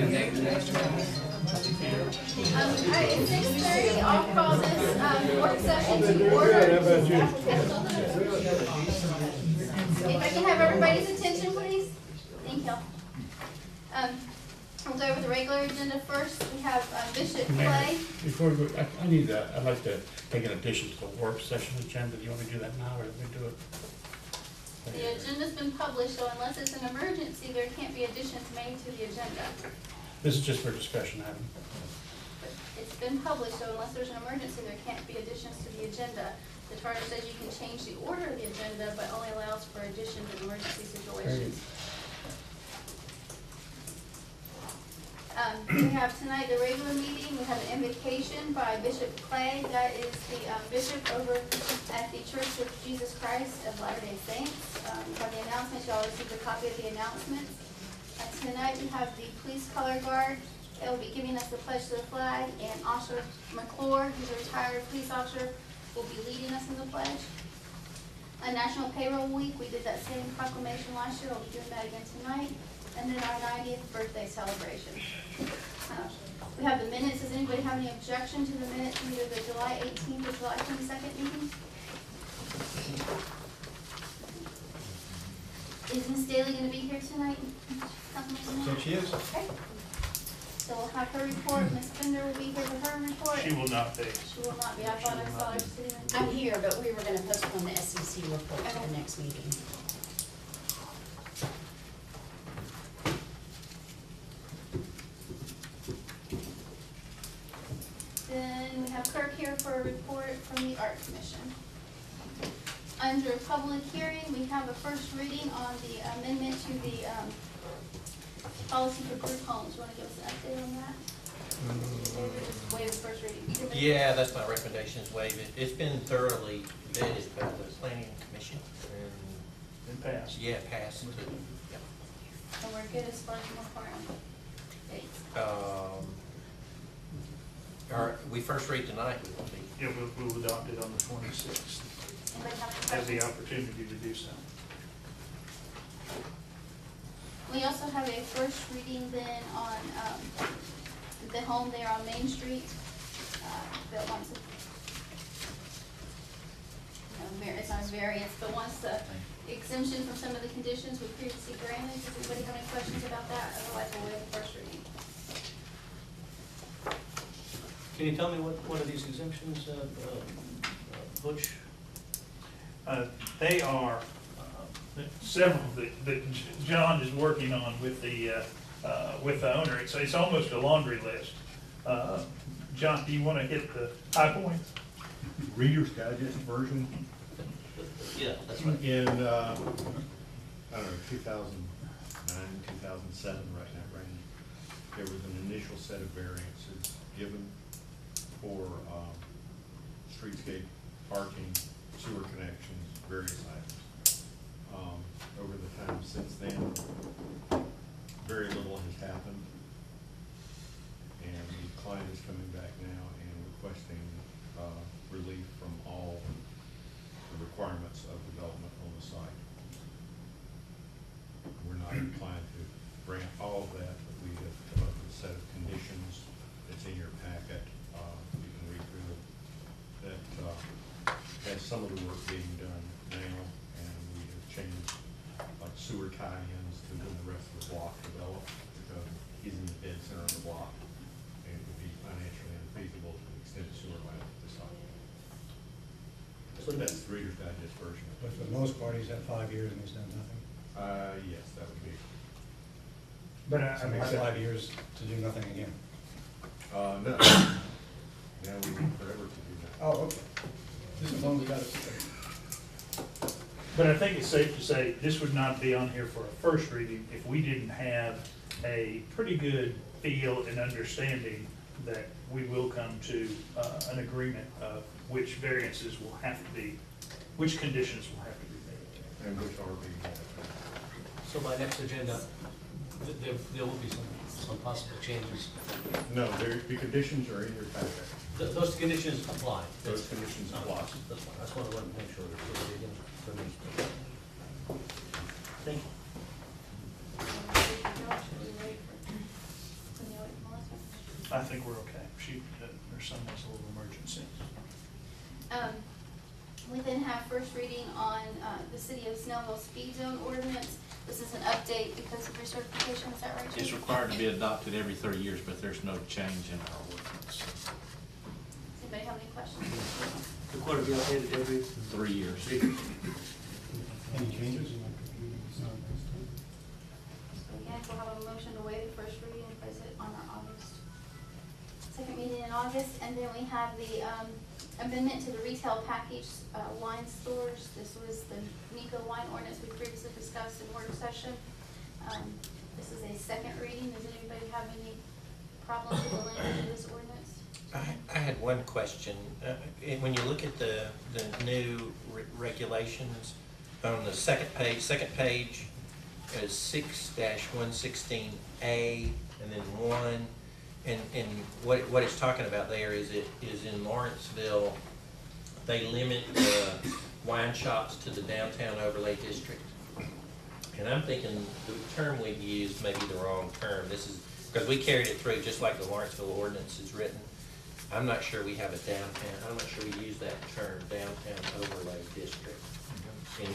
It's 6:30, I'll call this work session to order. If I can have everybody's attention, please. Thank you. We'll go over the regular agenda first. We have Bishop Clay. Before we go, I'd like to take an addition to the work session agenda. Do you want me to do that now, or do we do it? The agenda's been published, so unless it's an emergency, there can't be additions made to the agenda. This is just for discussion item. But it's been published, so unless there's an emergency, there can't be additions to the agenda. The charter says you can change the order of the agenda, but only allows for additions in emergency situations. We have tonight the regular meeting. We have an invocation by Bishop Clay. That is the bishop over at the Church of Jesus Christ of Latter-day Saints. We have the announcements. You all received a copy of the announcements. Tonight we have the police color guard. They will be giving us the pledge to the flag, and Officer McClure, who's a retired police officer, will be leading us in the pledge. On National Payroll Week, we did that same proclamation last year. We'll be doing that again tonight. And then our 90th birthday celebration. We have the minutes. Does anybody have any objection to the minutes from either the July 18th or July 22nd meeting? Is Ms. Daly going to be here tonight? So she is. Okay. So we'll have her report. Ms. Bender will be here for her report. She will not be. She will not be. I thought I saw her sitting in. I'm here, but we were going to postpone the SEC report to the next meeting. Then we have Kirk here for a report from the Art Commission. Under public hearing, we have a first reading on the amendment to the policy for group homes. You want to give us an update on that? Just waive the first reading. Yeah, that's my recommendation, is waive it. It's been thoroughly vetted by the planning commission In past. yeah, passed. Yep. And we're good as far as requirement dates. We first read tonight, we will be. Yeah, we'll adopt it on the 26th. Anybody have any Have the questions? opportunity to do so. We also have a first reading then on the home there on Main Street that wants to, it's not a variance, but wants the exemption from some of the conditions we previously granted. Does anybody have any questions about that? Otherwise, we'll waive the first reading. Can you tell me what one of these exemptions, Butch? They are several that John is working on with the owner. It's almost a laundry list. John, do you want to hit the high points? Reader's Digest version Yeah, that's right. in, I don't know, 2009, 2007, right in that range. There was an initial set of variances given for streetscape, parking, sewer connections, various items. Over the time since then, very little has happened. And the client is coming back now and requesting relief from all the requirements of development on the site. We're not inclined to grant all of that, but we have come up with a set of conditions that's in your packet. You can read through it. That has some of the work being done now, and we have changed like sewer tie-ins to when the rest of the block develop, because he's in the dead center of the block, and it would be financially unfeasible to extend sewer line to the site. So that's the Reader's Digest version. But for the most part, he's had 5 years and he's done nothing. Yes, that would be. But So it's 5 years to do nothing again. No. Now we need forever to do that. Oh, okay. Just as long as we got it. But I think it's safe to say this would not be on here for a first reading if we didn't have a pretty good feel and understanding that we will come to an agreement of which variances will have to be, which conditions will have to be made. And which are being met. So by next agenda, there will be some possible changes. No, the conditions are in your packet. Those conditions apply. Those conditions apply. That's fine. That's what I wanted to make sure that we're reading for me. Thank you. I think we're okay. Her son has a little emergency. We then have first reading on the City of Snellville speed zone ordinance. This is an update because of recertification, is that right, Chief? It's required to be adopted every 30 years, but there's no change in our ordinance. Does anybody have any questions? The quarter be updated every 3 years. Any changes? So again, we'll have a motion to waive the first reading and place it on our second meeting in August. And then we have the amendment to the retail package wine stores. This was the Nico wine ordinance we previously discussed in work session. This is a second reading. Does anybody have any problems with the language of this ordinance? I had one question. When you look at the new regulations on the second page is 6-116A and then 1. And what it's talking about there is in Lawrenceville, they limit the wine shops to the downtown overlay district. And I'm thinking the term we've used may be the wrong term. This is, because we carried it through just like the Lawrenceville ordinance is written. I'm not sure we have a downtown, I'm not sure we use that term, downtown overlay district. And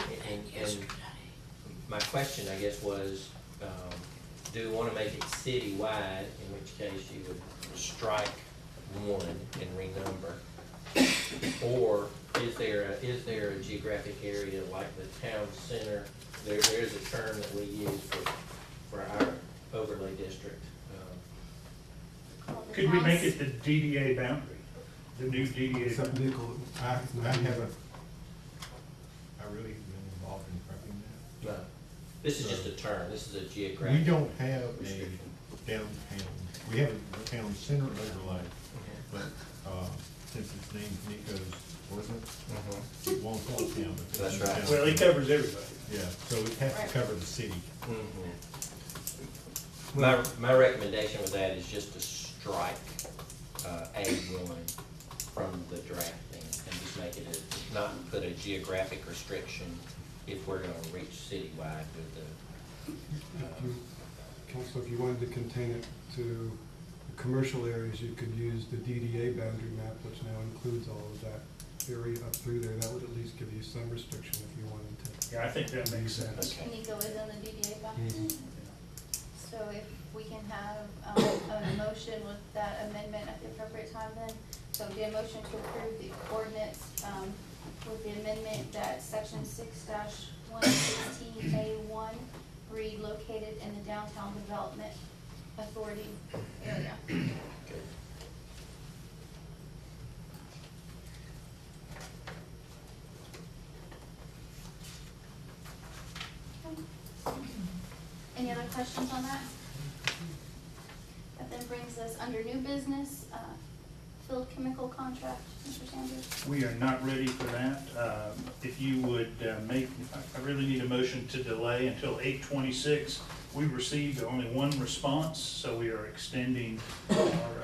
my question, I guess, was, do we want to make it citywide, in which case you would strike 1 and renumber? Or is there a geographic area like the town center? There is a term that we use for our overlay district. Could we make it the DDA boundary, the new DDA So, boundary? Nickel, I haven't, I really been involved in prepping that. No, this is just a term, this is a We geographic. don't have a downtown, we have a town center overlay, but, since it's named Nico's ordinance, it won't call it town. but That's it's right. downtown. Well, it covers everybody. Yeah, so it has to cover the city. My recommendation with that is just to strike A1 from the drafting and just make it not put a geographic restriction if we're gonna reach citywide with the. Council, if you wanted to contain it to commercial areas, you could use the DDA boundary map, which now includes all of that area up through there. That would at least give you some restriction if you wanted to. Yeah, I think that makes sense. Okay. Nico is on the DDA boundary. So if we can have a motion with that amendment at the appropriate time then. So it'd be a motion to approve the ordinance with the amendment that section 6-116A1 read located in the downtown development authority area. Good. Any other questions on that? That then brings us under new business, field chemical contract, Mr. Sanders. We are not ready for that. If you would I really need a motion to delay until 8/26. We received only one response, so we are extending our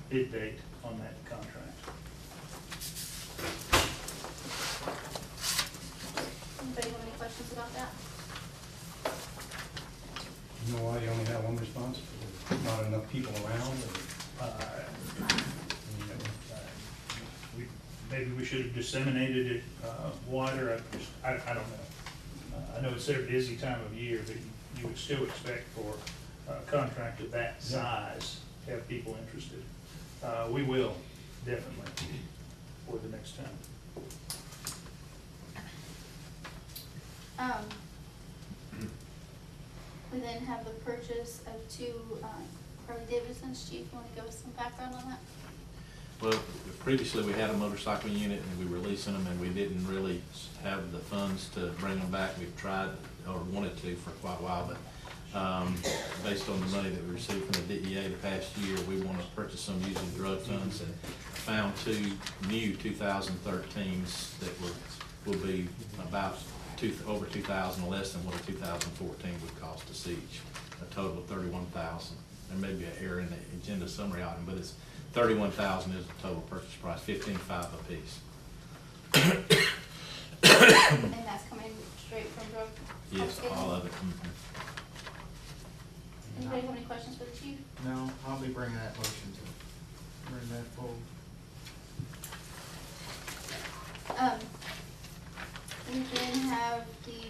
bid date on that contract. Anybody have any questions about that? You know why you only have one response? Not enough people around? Maybe we should have disseminated it wider. I don't know. I know it's their busy time of year, but you would still expect for a contract of that size to have people interested. We will, definitely, for the next time. We then have the purchase of 2 Harley Davidsons. Chief, you want to give us some background on that? Well, previously we had a motorcycle unit and we were leasing them and we didn't really have the funds to bring them back. We've tried or wanted to for quite a while, but based on the money that we received from the DEA the past year, we want to purchase them using drug funds and found 2 new 2013s that will be about over 2,000 less than what a 2014 would cost us each, a total of 31,000. There may be an error in the agenda summary item, but it's 31,000 is the total purchase price, 15,500 apiece. And that's coming straight from drug? Yes, confiscation? all of it. Anybody have any questions for the chief? No, I'll be bringing that motion to bring that forward. We then have the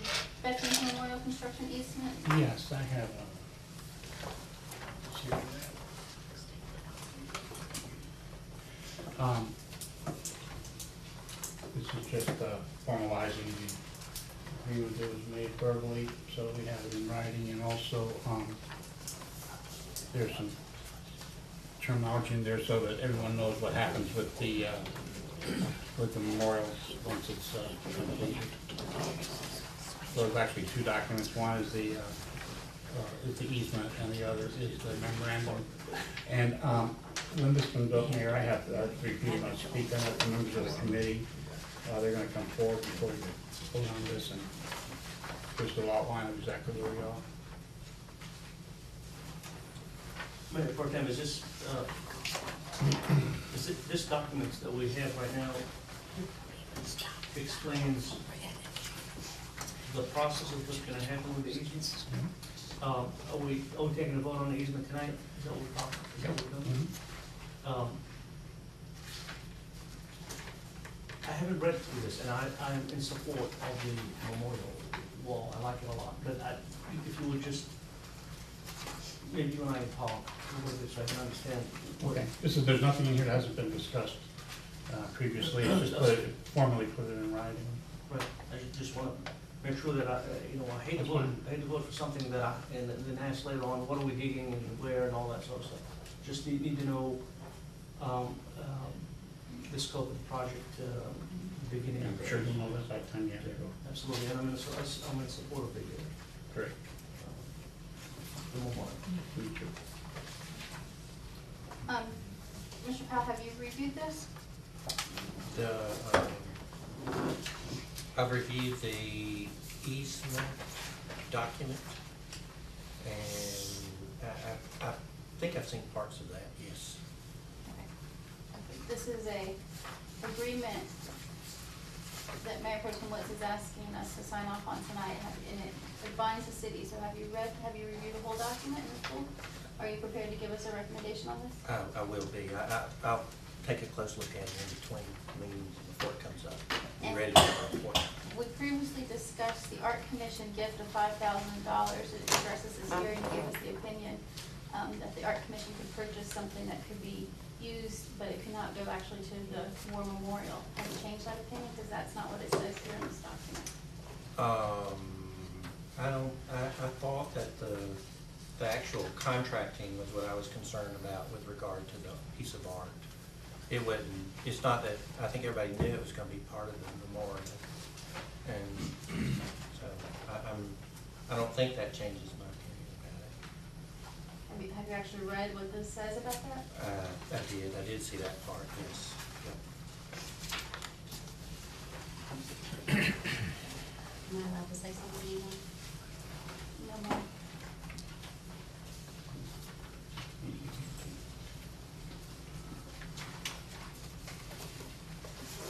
Veterans Memorial Construction easement. Yes, I have a. see that. This is just formalizing the agreement that was made verbally, so we have it in writing, and also, there's some terminology in there so that everyone knows what happens with the memorials once it's completed. So there's actually two documents. One is the easement, and the other is the memorandum. And when this comes up, Mayor, I have to repeat my speak. I have the members of the committee. They're going to come forward before we vote on this, and just a outline of exactly where we are. Mayor Pro Tem, is this this document that we have right now explains the process of what's gonna happen with the easements? Are we taking a vote on the easement tonight? Is that what we're talking? Is that what we're doing? I haven't read through this, and I'm in support of the memorial wall. I like it a lot, but if you would just, maybe you and I can talk a little bit so I can understand. Okay. There's nothing in here that hasn't been discussed previously. It's just formally put it in writing. Right, I just want to make sure that I hate to That's vote, fine. for something that and then ask later on, what are we digging and where and all that sort of stuff. Just need to know, the scope of the project, beginning. I'm sure you'll know this by the time you have to go. Absolutely, and I'm in support of the, Great. the memorial. Me too. Mr. Powell, have you reviewed this? I've reviewed the easement document, and I think I've seen parts of that, yes. Okay. This is a agreement that Mayor Pro Tem Litz is asking us to sign off on tonight, and it binds the city. So have you reviewed the whole document in full? Are you prepared to give us a recommendation on this? I will be. I'll take a close look at it in between meetings before it comes up. Be And ready for the report. we previously discussed the Art Commission gift of $5,000. It addresses this hearing, gave us the opinion that the Art Commission could purchase something that could be used, but it could not go actually to the war memorial. Have you changed that opinion? Because that's not what it says here in this document. I thought that the actual contracting was what I was concerned about with regard to the piece of art. It wasn't, it's not that, I think everybody knew it was gonna be part of the memorial. And so I don't think that changes my opinion about it. Have you actually read what this says about that? I did see that part, yes. Yep. Am I allowed to say something, Eva? No more.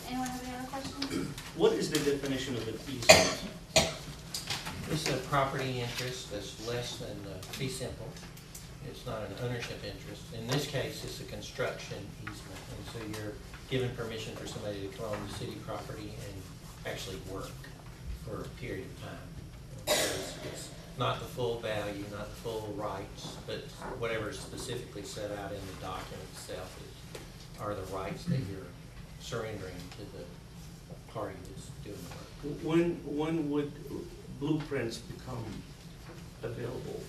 Anyone have any other questions? What is the definition of an easement? It's a property interest that's less than fee simple. It's not an ownership interest. In this case, it's a construction easement, and so you're given permission for somebody to come on the city property and actually work for a period of time. So it's not the full value, not the full rights, but whatever is specifically set out in the document itself are the rights that you're surrendering to the party that's doing the work. When would blueprints become available?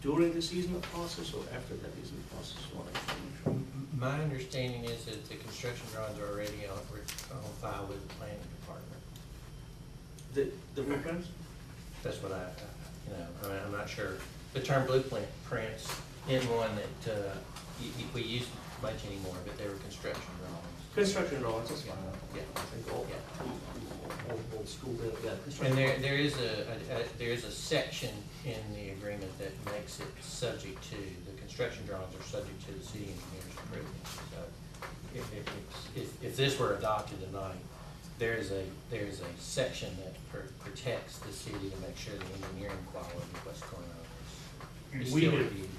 During this easement process or after that easement process? My understanding is that the construction drawings are already on file with the planning department. The blueprints? That's what I'm not sure. The term blueprints is one that we use much anymore, but they were construction drawings. Construction drawings, that's fine. Yeah. I think old school, yeah. And there is a section in the agreement that makes it subject to, the construction drawings are subject to the city engineer's approval. So if this were adopted tonight, there is a section that protects the city to make sure the engineering quality of what's going on is We still had, reviewed.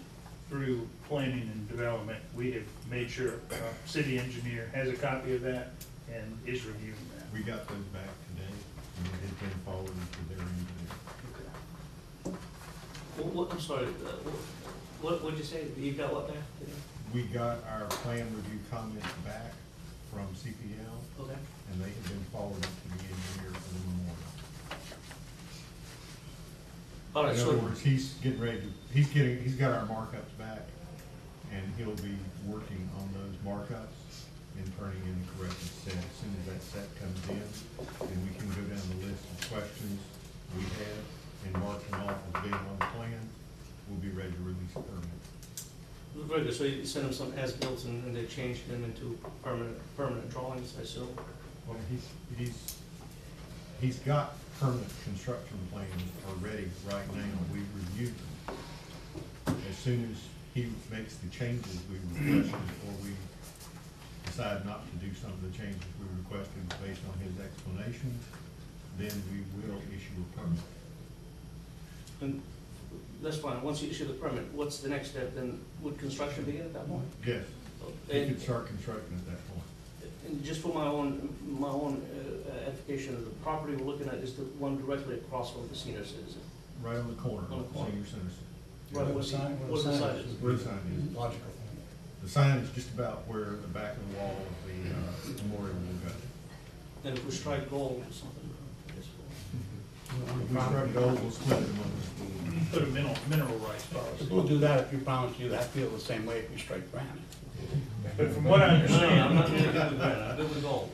through planning and development, we have made sure our city engineer has a copy of that and is reviewing that. We got those back today, and they've been forwarded to their engineer. I'm sorry, what'd you say? You got what back today? We got our plan review comments back from CPL, Okay. and they have been forwarded to the engineer for the memorial. All right, In so. other words, he's getting ready to, he's got our markups back, and he'll be working on those markups and turning in the corrected set. As soon as that set comes in, then we can go down the list of questions we have and mark them off as being on the plan. We'll be ready to release a permit. Very good, so you sent them some as-built and they changed them into permanent drawings, I assume? Well, he's got permanent construction plans already right now. We reviewed them. As soon as he makes the changes we requested, or we decide not to do some of the changes we requested based on his explanations, then we will issue a permit. And that's fine, once you issue the permit, what's the next step, then would construction begin at that point? Yes, he And, could start construction at that point. and just for my own edification of the property we're looking at is the one directly across from the senior citizen. Right on the corner On the of corner. Senior Center. Right, what's the sign is? Where the sign is. Logical. The sign is just about where the back of the wall of the memorial will go. And if we strike gold or something, I guess we'll. If we strike gold, we'll split it among the schools. Put a mineral rights policy. We'll do that if you promise you that feel the same way if you strike granite. But from what I No, I'm not understand, gonna do that, I'm good with gold.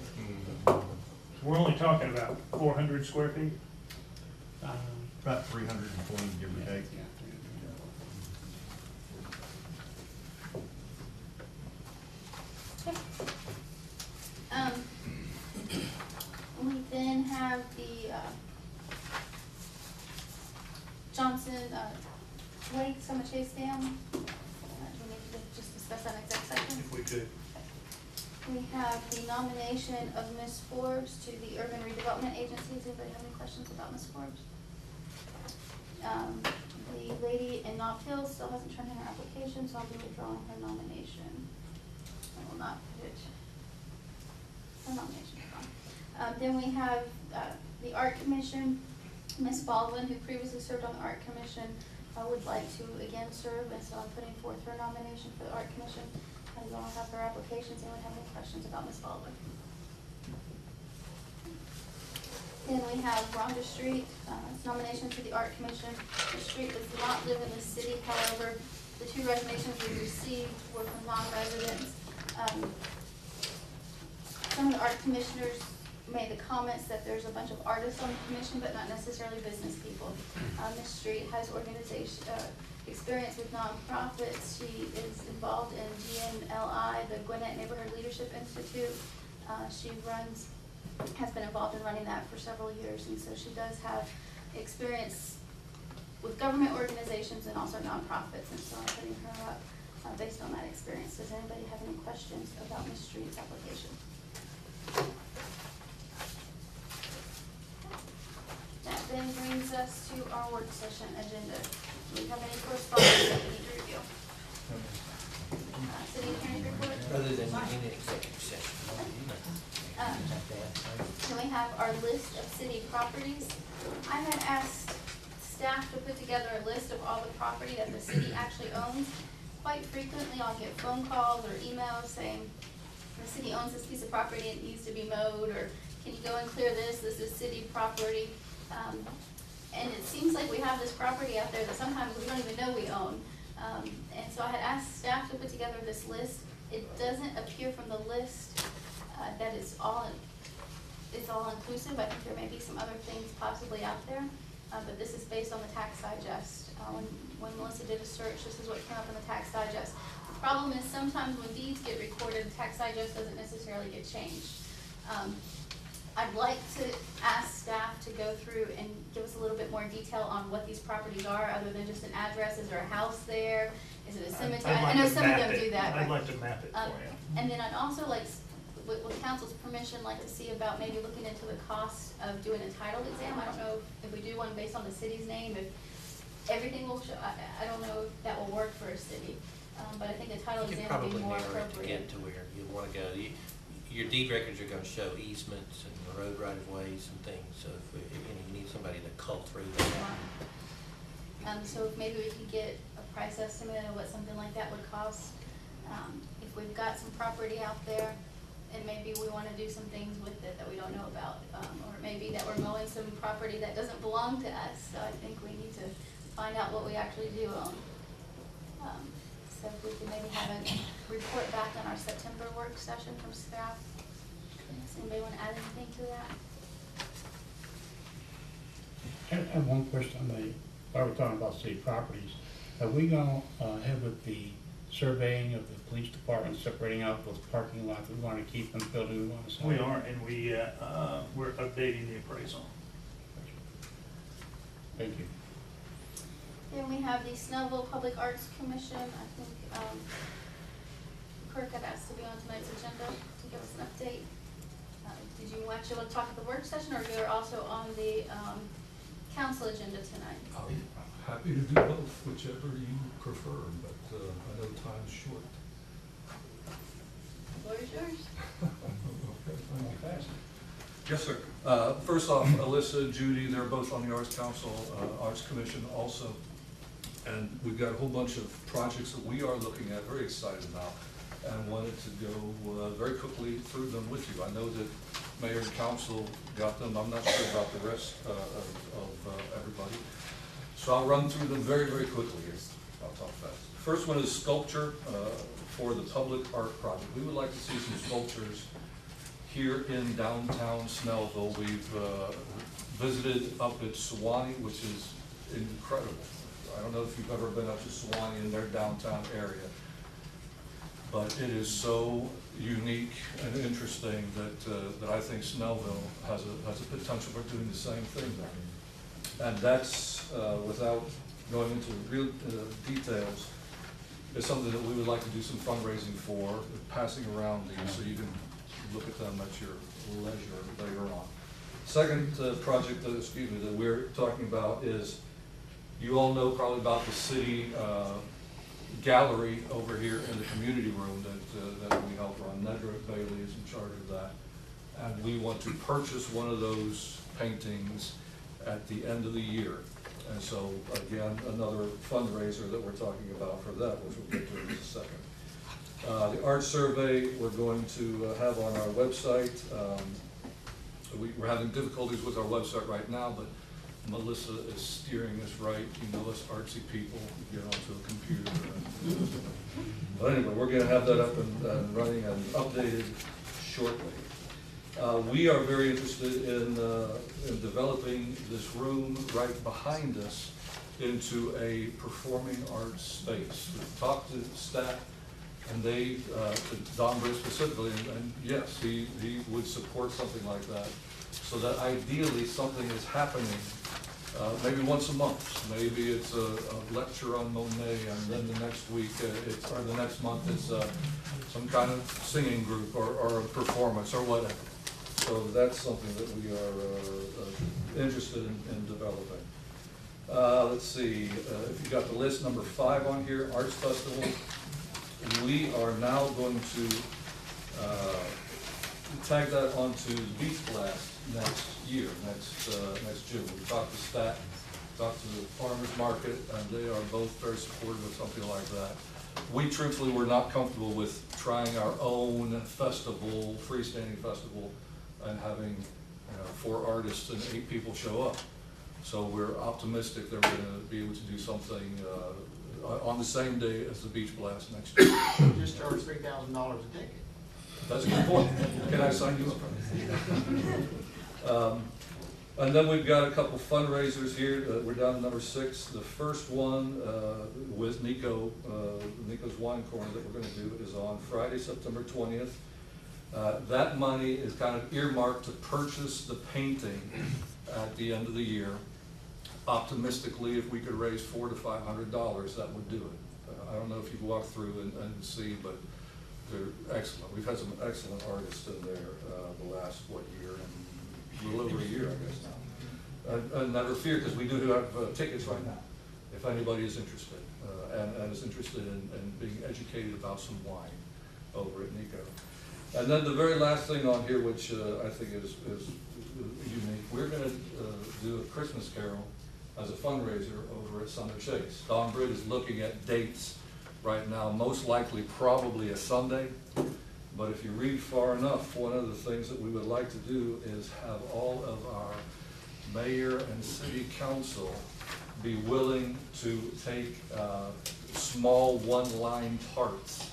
we're only talking about 400 square feet. About 320, give or take. We then have the, Johnson, Lake Summer Chase Dam. Do we need to just discuss that in exec session? If we could. We have the nomination of Ms. Forbes to the Urban Redevelopment Agency. Does anybody have any questions about Ms. Forbes? The lady in Knob Hill still hasn't turned in her application, so I'll be withdrawing her nomination. I will not put it, her nomination is on. Then we have, the Art Commission. Ms. Baldwin, who previously served on the Art Commission, would like to again serve, and so I'm putting forth her nomination for the Art Commission. And you all have her applications. Anyone have any questions about Ms. Baldwin? Then we have Rhonda Street, nomination to the Art Commission. The street does not live in the city, however, the two resignations we received were from non-residents. Some of the art commissioners made the comments that there's a bunch of artists on the commission, but not necessarily business people. Ms. Street has organization, experience with nonprofits. She is involved in GNLI, the Gwinnett Neighborhood Leadership Institute. She has been involved in running that for several years, and so she does have experience with government organizations and also nonprofits, and so I'm putting her up based on that experience. Does anybody have any questions about Ms. Street's application? That then brings us to our work session agenda. Do we have any correspondence that we need to review? City attorney's report? Other than in an executive session. Then we have our list of city properties. I had asked staff to put together a list of all the property that the city actually owns. Quite frequently, I'll get phone calls or emails saying, the city owns this piece of property, it needs to be mowed, or can you go and clear this is city property. And it seems like we have this property out there that sometimes we don't even know we own. And so I had asked staff to put together this list. It doesn't appear from the list that it's all inclusive. I think there may be some other things possibly out there, but this is based on the tax digest. When Melissa did a search, this is what came up in the tax digest. The problem is sometimes when deeds get recorded, the tax digest doesn't necessarily get changed. I'd like to ask staff to go through and give us a little bit more detail on what these properties are, other than just an address. Is there a house there? Is it a cemetery? I know some of them do that. I'd like to map it for you. And then I'd also like, with council's permission, like to see about maybe looking into the cost of doing a title exam. I don't know if we do one based on the city's name, if everything will show, I don't know if that will work for a city. But I think the title You can exam would be probably more narrow it to appropriate. get to where you wanna go. Your deed records are gonna show easements and the road right of ways and things, so if, you need somebody to cull through that. So if maybe we could get a price estimate of what something like that would cost. If we've got some property out there, and maybe we wanna do some things with it that we don't know about. Or it may be that we're mowing some property that doesn't belong to us, so I think we need to find out what we actually do own. So if we could maybe have a report back on our September work session from staff. Does anybody wanna add anything to that? I have one question on while we're talking about city properties. Are we gonna, have with the surveying of the police department separating out those parking lots? We wanna keep them filled, we wanna sell? We are, and we're updating the appraisal. Thank you. Then we have the Snellville Public Arts Commission. I think Kirk had asked to be on tonight's agenda to give us an update. Did you actually want to talk at the work session, or you're also on the council agenda tonight? I'm happy to do both, whichever you prefer, but I know time's short. The floor is yours. Okay, thank you. Yes, sir. First off, Alyssa, Judy, they're both on the Arts Council, Arts Commission also. And we've got a whole bunch of projects that we are looking at, very excited about, and wanted to go very quickly through them with you. I know that Mayor and Council got them. I'm not sure about the rest of everybody. So I'll run through them very, very quickly here. I'll talk fast. First one is sculpture for the public art project. We would like to see some sculptures here in downtown Snellville. We've visited up at Sewanee, which is incredible. I don't know if you've ever been up to Sewanee in their downtown area, but it is so unique and interesting that I think Snellville has a potential for doing the same thing there. And that's, without going into real details, is something that we would like to do some fundraising for, passing around these so you can look at them at your leisure later on. Second project that we're talking about is, you all know probably about the city gallery over here in the community room that we help run. Nedra Bailey is in charge of that. And we want to purchase one of those paintings at the end of the year. And so, again, another fundraiser that we're talking about for that, which we'll get to in just a second. The art survey we're going to have on our website. We're having difficulties with our website right now, but Melissa is steering us right. You know us artsy people, get onto a computer. But anyway, we're gonna have that up and running and updated shortly. We are very interested in developing this room right behind us into a performing arts space. We've talked to staff, and they, to Don Britt specifically, and yes, he would support something like that, so that ideally something is happening maybe once a month. Maybe it's a lecture on Monet, and then the next week, or the next month, it's some kind of singing group or a performance or whatever. So that's something that we are interested in developing. Let's see, if you got the list, number 5 on here, Arts Festival. We are now going to tag that onto the Beach Blast next year, next June. We talked to staff, talked to the farmers market, and they are both very supportive of something like that. We truthfully were not comfortable with trying our own festival, freestanding festival, and having 4 artists and 8 people show up. So we're optimistic that we're going to be able to do something on the same day as the Beach Blast next year. Just charge $3,000 a ticket. That's a good point. Can I sign you up? And then we've got a couple fundraisers here. We're down to number 6. The first one with Nico's Wine Corner that we're going to do is on Friday, September 20th. That money is kind of earmarked to purchase the painting at the end of the year. Optimistically, if we could raise $400 to $500, that would do it. I don't know if you've walked through and see, but they're excellent. We've had some excellent artists in there the last, year, and a little over a year, I guess now. And never fear, because we do have tickets right now, if anybody is interested. and is interested in being educated about some wine over at Nico. And then the very last thing on here, which I think is unique, we're gonna do a Christmas carol as a fundraiser over at Summer Chase. Don Britt is looking at dates right now, most likely probably a Sunday. But if you read far enough, one of the things that we would like to do is have all of our mayor and city council be willing to take small one-line tarts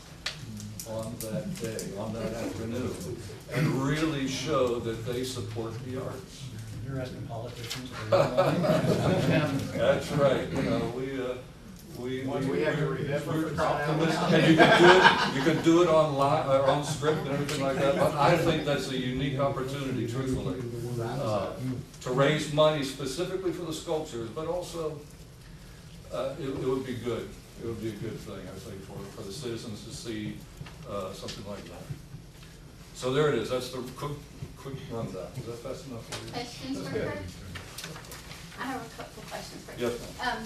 on that day, on that afternoon, and really show that they support the arts. You're asking politicians. That's right, you know, we're optimistic, and you can do it online, on script and everything like that, but I think that's a unique opportunity, truthfully, to raise money specifically for the sculptures, but also, it would be good. It would be a good thing, I think, for the citizens to see something like that. So there it is, that's the quick rundown. Is that fast enough for you? Questions That's for good. her? I have a couple questions for you. Yes, ma'am.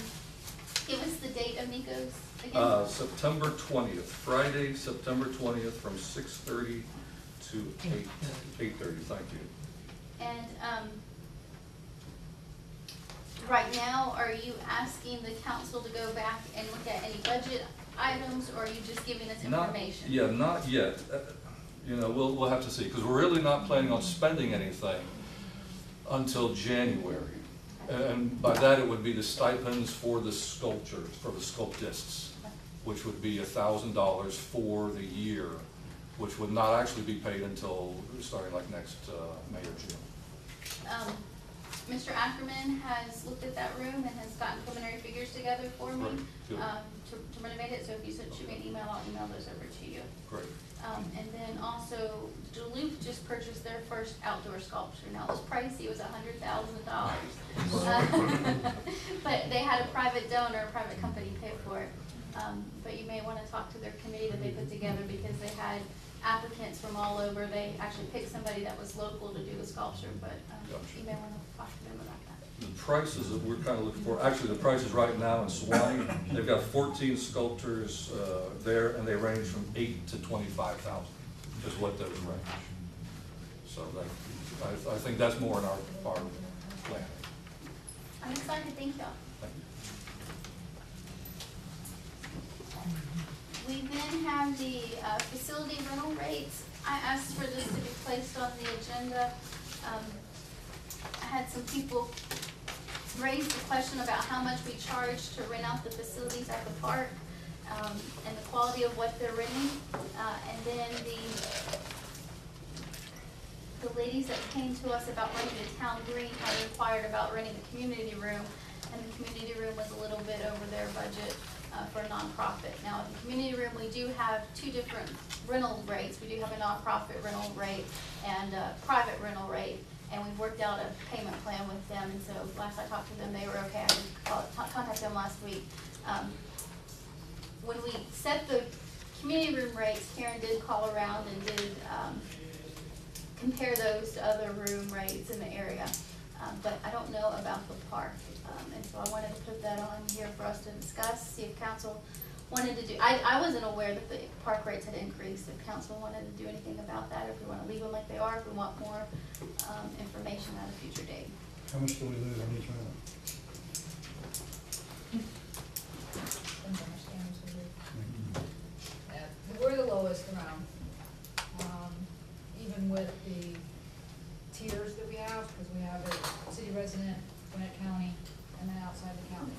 Give us the date of Nico's again. September 20th, Friday, September 20th, from 6:30 to 8:30, thank you. And, right now, are you asking the council to go back and look at any budget items, or are you just giving us information? Yeah, not yet. You know, we'll have to see, because we're really not planning on spending anything until January. And by that, it would be the stipends for the sculptures, for the sculptists, which would be $1,000 for the year, which would not actually be paid until starting like next May or June. Mr. Ackerman has looked at that room and has gotten preliminary figures together for me, Great, good. to renovate it, so if you shoot me an email, I'll email those over to you. Great. And then also, Duluth just purchased their first outdoor sculpture. Now, it was pricey, it was $100,000. But they had a private donor, a private company pay for it. But you may want to talk to their committee that they put together, because they had applicants from all over. They actually picked somebody that was local to do the sculpture, but Gotcha. you may want to talk to them about that. The prices that we're kind of looking for, actually the prices right now in Suwannee, they've got 14 sculptors there, and they range from $8,000 to $25,000, is what those range. So that, I think that's more in our plan. I'm excited, thank y'all. Thank you. We then have the facility rental rates. I asked for this to be placed on the agenda. I had some people raise the question about how much we charge to rent out the facilities at the park, and the quality of what they're renting. And then the ladies that came to us about renting the town green had inquired about renting the community room, and the community room was a little bit over their budget for a nonprofit. Now, in the community room, we do have two different rental rates. We do have a nonprofit rental rate and a private rental rate, and we've worked out a payment plan with them, and so last I talked to them, they were okay. I did contact them last week. When we set the community room rates, Karen did call around and did compare those to other room rates in the area, but I don't know about the park. And so I wanted to put that on here for us to discuss, see if council wanted to do, I wasn't aware that the park rates had increased, if council wanted to do anything about that, if we want to leave them like they are, if we want more information at a future date. How much do we lose on each round? We're the lowest around, even with the tiers that we have, because we have a city resident, Gwinnett County, and then outside the county.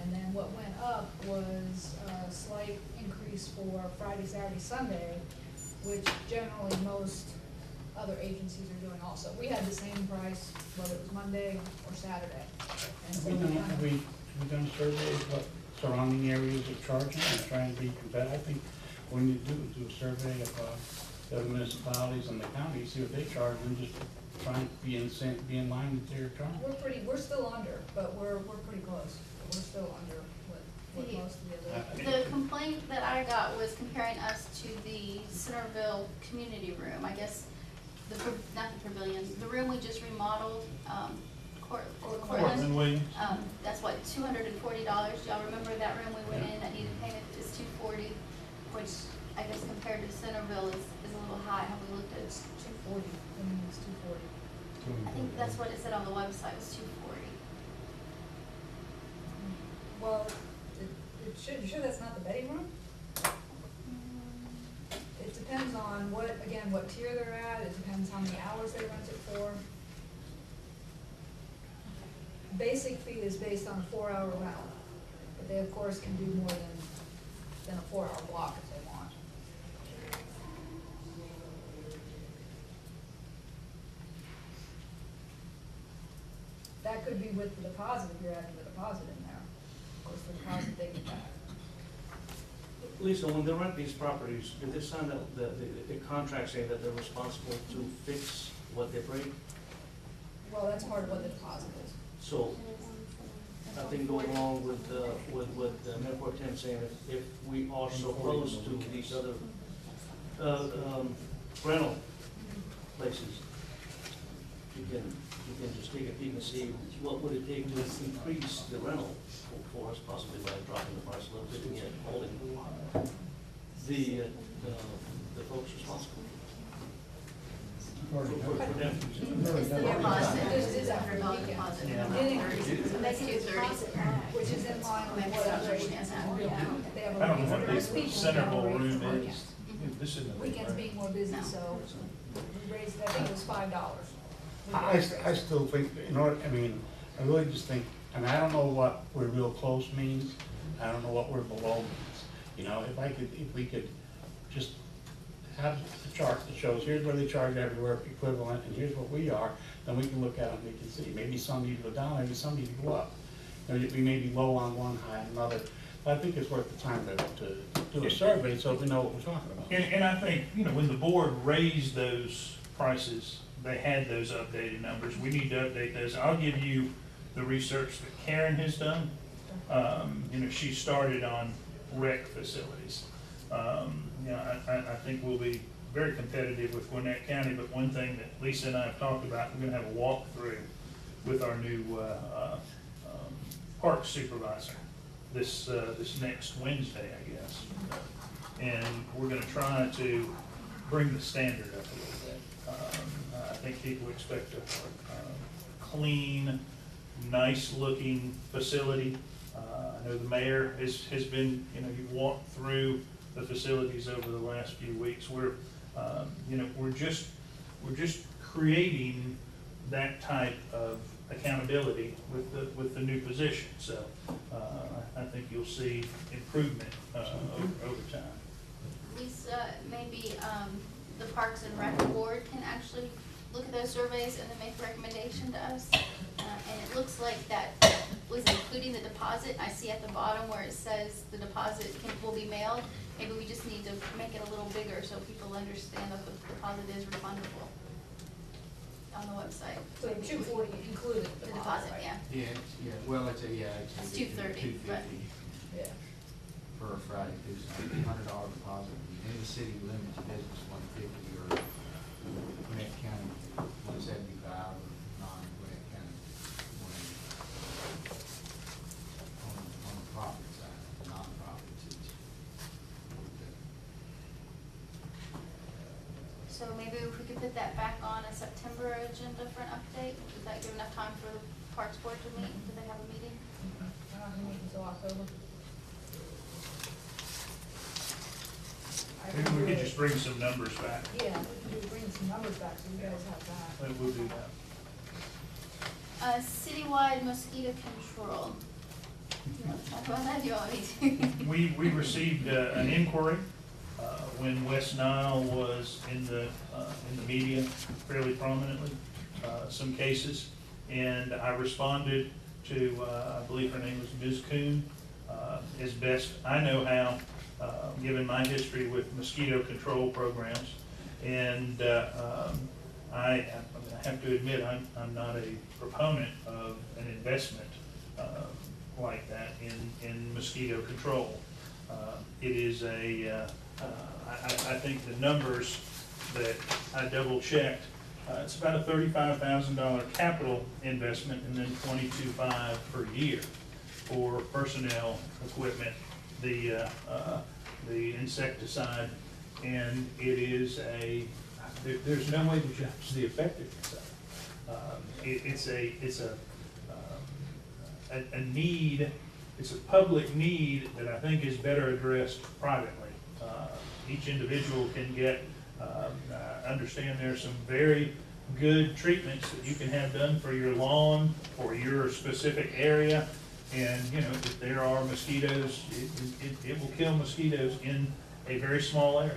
And then what went up was a slight increase for Friday, Saturday, Sunday, which generally most other agencies are doing also. We had the same price, whether it was Monday or Saturday. And so Have we done a survey of what surrounding areas are charging and trying to be competitive? I think when you do a survey of the other municipalities and the county, see what they charge, and just try and be in line with their charge. we're still under, but we're pretty close. We're still under what most of the other. The complaint that I got was comparing us to the Snellville community room. I guess not the pavilion, the room we just remodeled. Cortland Williams. That's what, $240. Y'all remember that room we went in that needed payment is $240, which I guess compared to Snellville is a little high. Have we looked at it? It's 240, I mean, it's 240. I think that's what it said on the website, was $240. Well, you sure that's not the betting room? It depends on what tier they're at, it depends how many hours they rent it for. Basic fee is based on a 4-hour rental, but they of course can do more than a 4-hour block if they want. That could be with the deposit if you're adding the deposit in there. Of course, the deposit they get back. Lisa, when they rent these properties, do they sign the contract saying that they're responsible to fix what they break? Well, that's part of what the deposit is. So, I think going along with Mayor Pro Tem saying if we are so close to these other, rental places, you can just take a peek and see what would it take to increase the rental for us, possibly by dropping the price a little bit and yet holding the folks responsible. For them. It's the deposit, This is it's after $100 the deposit. Yeah. It increases, So that's $230. which is in line with Maybe what some other understand that, yeah. they have a I don't know raise- what this raise- Centerville raise- room yeah. is. This isn't. Weekends being more busy, No. so we raised, I think it was $5. I still think, you know what, I mean, I really just think, and I don't know what we're real close means, I don't know what we're below means. You know, if we could just have a chart that shows, here's where they charge everywhere equivalent, and here's what we are, then we can look at them, we can see, maybe some need to go down, maybe some need to go up. You know, we may be low on one, high on another, but I think it's worth the time to do a survey, so we know what we're talking about. And I think, you know, when the board raised those prices, they had those updated numbers. We need to update those. I'll give you the research that Karen has done. You know, she started on rec facilities. You know, I think we'll be very competitive with Gwinnett County, but one thing that Lisa and I have talked about, we're gonna have a walkthrough with our new park supervisor this next Wednesday, I guess. And we're gonna try to bring the standard up a little bit. I think people expect a clean, nice-looking facility. I know the mayor has been, you know, you've walked through the facilities over the last few weeks. We're, you know, we're just creating that type of accountability with the new position. So I think you'll see improvement over time. Lisa, maybe the Parks and Rec Board can actually look at those surveys and then make a recommendation to us. And it looks like that was including the deposit. I see at the bottom where it says the deposit will be mailed. Maybe we just need to make it a little bigger so people understand that the deposit is refundable on the website. So 240 included The deposit, right? yeah. Well, it's It's $230, but Yeah. for a Friday, through $100 deposit. In the city limits business $150 or Gwinnett County $175 or non-Gwinnett County $180. On the profit side, the non-profits, it's a little bit. so maybe if we could put that back on a September agenda for an update, does that give enough time for the Parks Board to meet? Do they have a meeting? We're not gonna meet until October. I Maybe can we do could it. just bring some numbers back. Yeah, we can bring some numbers back so you guys have that. We'll do that. Citywide mosquito control. You want to talk about that? Do you want me to? We received an inquiry when West Nile was in the media fairly prominently, some cases. And I responded to, I believe her name was Ms. Kuhn, as best I know how, given my history with mosquito control programs. And I have to admit, I'm not a proponent of an investment like that in mosquito control. It is I think the numbers that I double checked It's about a $35,000 capital investment and then $22,500 per year for personnel, equipment, the insecticide, and it is there's no way to judge the effectiveness of it. It's a need, it's a public need that I think is better addressed privately. Each individual can get, I understand there's some very good treatments that you can have done for your lawn or your specific area. And, you know, if there are mosquitoes, it will kill mosquitoes in a very small area.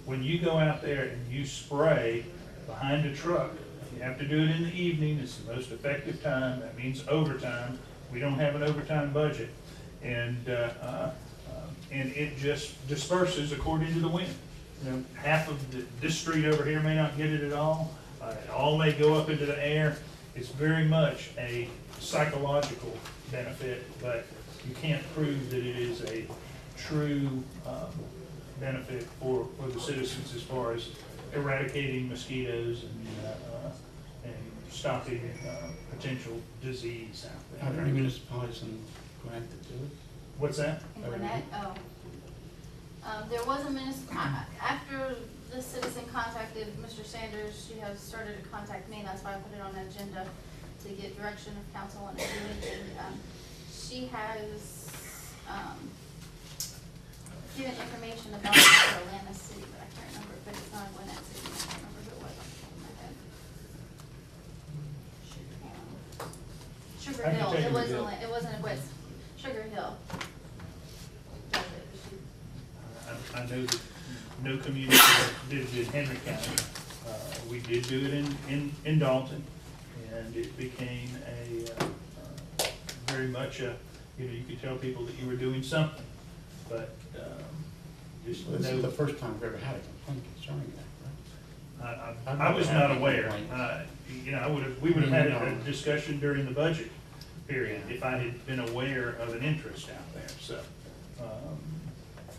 When you go out there and you spray behind a truck, you have to do it in the evening. It's the most effective time. That means overtime. We don't have an overtime budget. And it just disperses according to the wind. You know, half of this street over here may not get it at all. It all may go up into the air. It's very much a psychological benefit, but you can't prove that it is a true benefit for the citizens as far as eradicating mosquitoes and stopping potential disease out Are there there. any municipalities in Gwinnett that do it? What's that? In Gwinnett, there was a after the citizen contacted Mr. Sanders, she has started to contact me, that's why I put it on the agenda to get direction of council on anything. She has, given information about Atlanta City, but I can't remember, but it's not Gwinnett City, I can't remember who it was off the top of my head. Sugar I can Hill, tell you it the wasn't, deal. it wasn't a West, Sugar Hill. I know that no community that did it in Henry County. We did do it in Dalton, and it became very much you know, you could tell people that you were doing something, but just This is the no, first time we've ever had a complaint concerning that, right? I was not aware. Complaints. You know, we would have had a discussion during the budget period if I had been aware of an interest out there, so.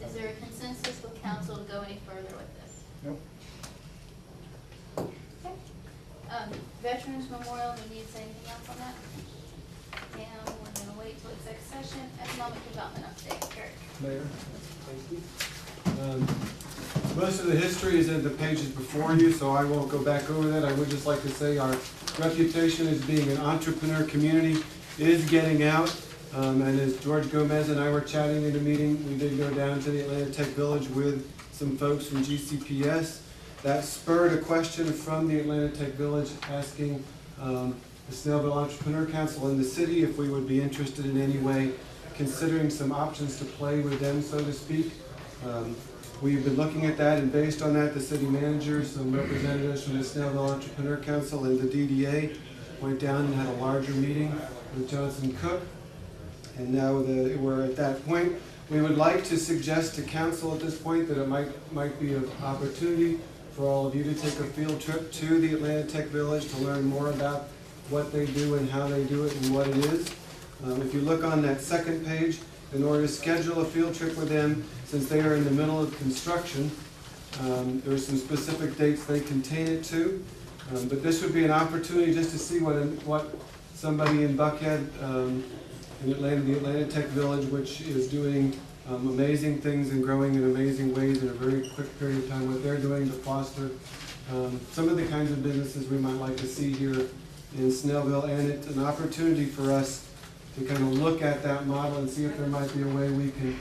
Is there a consensus with council to go any further with this? Nope. Okay. Veterans Memorial, we need to say anything else on that? And we're gonna wait till executive session. Economic development update, Eric. Mayor, thank you. Most of the history is in the pages before you, so I won't go back over that. I would just like to say our reputation as being an entrepreneur community is getting out. And as George Gomez and I were chatting in a meeting, we did go down to the Atlanta Tech Village with some folks from GCPS. That spurred a question from the Atlanta Tech Village asking the Snellville Entrepreneur Council in the city if we would be interested in any way considering some options to play with them, so to speak. We've been looking at that, and based on that, the city manager, some representatives from the Snellville Entrepreneur Council and the DDA went down and had a larger meeting with Johnson Cook. And now that we're at that point, we would like to suggest to council at this point that it might be an opportunity for all of you to take a field trip to the Atlanta Tech Village to learn more about what they do and how they do it and what it is. If you look on that second page, in order to schedule a field trip with them, since they are in the middle of construction, there are some specific dates they can tee it to. But this would be an opportunity just to see what somebody in Buckhead, in Atlanta, the Atlanta Tech Village, which is doing amazing things and growing in amazing ways in a very quick period of time, what they're doing to foster some of the kinds of businesses we might like to see here in Snellville. And it's an opportunity for us to kind of look at that model and see if there might be a way we can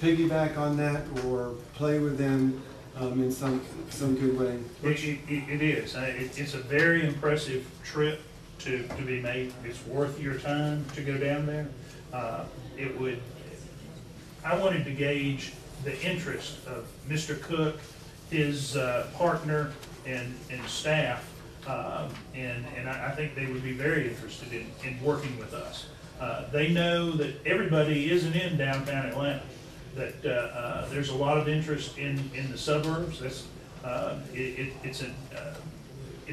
piggyback on that or play with them in some good way. It is. It's a very impressive trip to be made. It's worth your time to go down there. I wanted to gauge the interest of Mr. Cook, his partner, and staff, and I think they would be very interested in working with us. They know that everybody isn't in downtown Atlanta, that there's a lot of interest in the suburbs. It's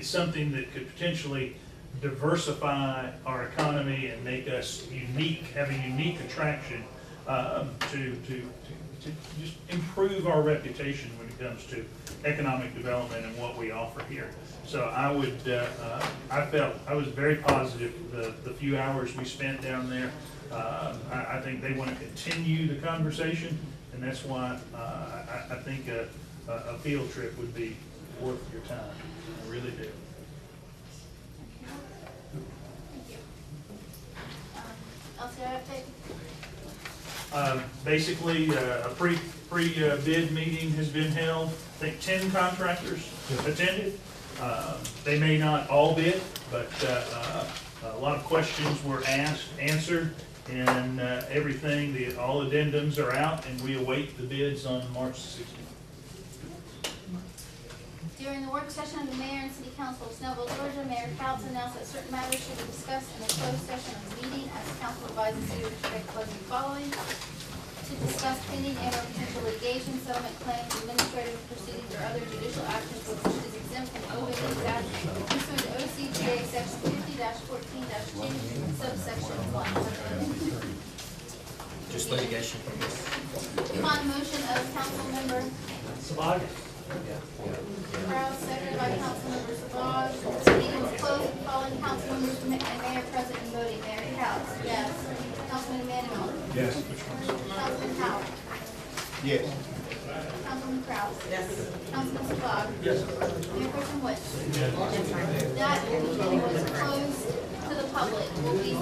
something that could potentially diversify our economy and make us unique, have a unique attraction to just improve our reputation when it comes to economic development and what we offer here. So I would, I was very positive the few hours we spent down there. I think they want to continue the conversation, and that's why I think a field trip would be worth your time. I really do. Thank you. LCI update? Basically, a pre-bid meeting has been held. I think 10 contractors attended. They may not all bid, but a lot of questions were asked, answered, and everything, all addendums are out, and we await the bids on March 16th. During the work session of the mayor and city council of Snellville, Georgia, Mayor Couch announced that certain matters should be discussed in a closed session of the meeting, as council advised the city to respect closing following: to discuss pending and/or potential litigation, settlement claims, administrative proceedings, or other judicial actions which is exempt from open meetings act pursuant to OCGA section 50-14-2, subsection 1. Just litigation from this. Upon motion of council member Kraus, seconded by Councilmember Savage. The meeting was closed. Following council members and mayor present and voting: Mayor Couch, yes. Councilman Emmanuel, Yes. Councilman Howard, Yes. Councilman Kraus, yes. Councilman Savage, Yes. Mayor Pro Tem Witch. That meeting was closed to the public. Will be.